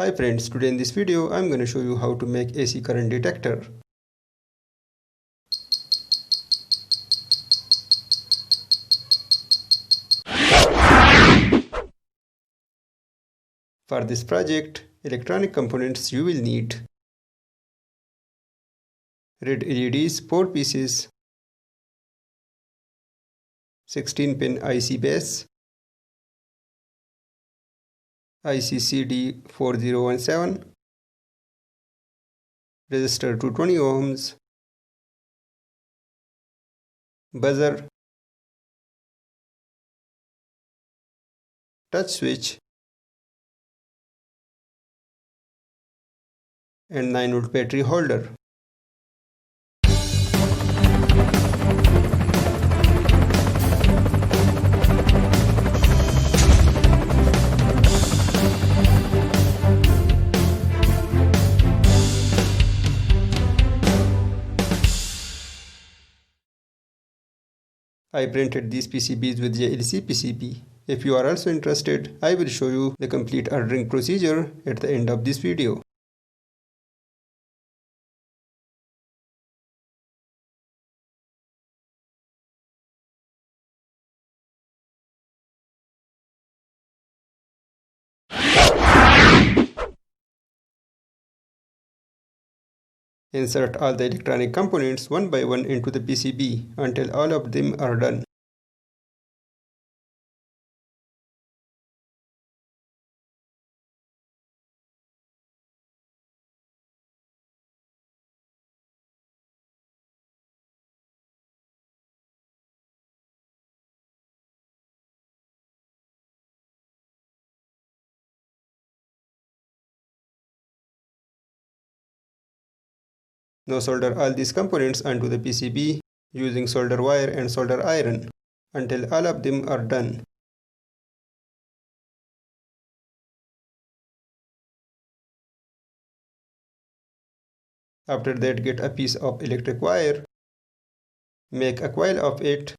Hi friends, today in this video I'm going to show you how to make AC current detector. For this project, electronic components you will need: red LEDs 4 pieces, 16-pin IC base, IC CD4017, resistor 220 ohms, buzzer, touch switch, and 9V battery holder. I printed these PCBs with JLCPCB. If you are also interested, I will show you the complete ordering procedure at the end of this video. Insert all the electronic components one by one into the PCB until all of them are done. Now solder all these components onto the PCB using solder wire and solder iron until all of them are done. After that, get a piece of electric wire, make a coil of it,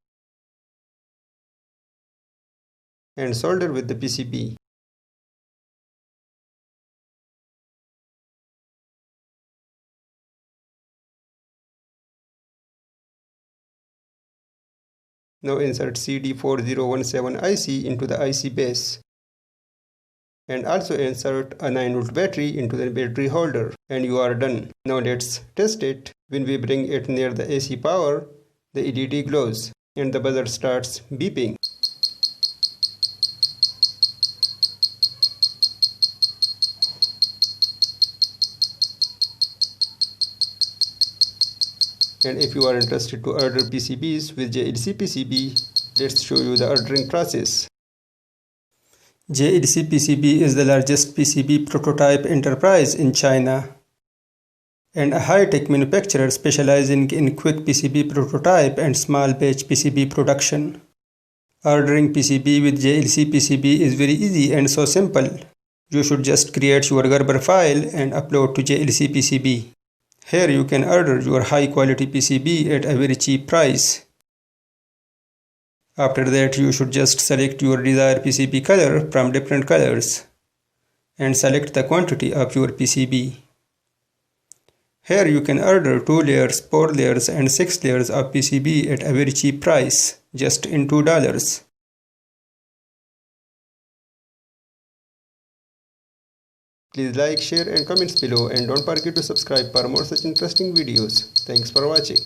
and solder with the PCB. Now insert CD4017 IC into the IC base, and also insert a 9V battery into the battery holder, and you are done. Now let's test it. When we bring it near the AC power, the LED glows and the buzzer starts beeping. And if you are interested to order PCBs with JLCPCB, let's show you the ordering process. JLCPCB is the largest PCB prototype enterprise in China and a high-tech manufacturer specializing in quick PCB prototype and small batch PCB production. Ordering PCB with JLCPCB is very easy and so simple. You should just create your Gerber file and upload to JLCPCB. Here you can order your high-quality PCB at a very cheap price. After that, you should just select your desired PCB color from different colors and select the quantity of your PCB. Here you can order 2 layers, 4 layers and 6 layers of PCB at a very cheap price, just in $2. Please like, share and comments below, and don't forget to subscribe for more such interesting videos. Thanks for watching.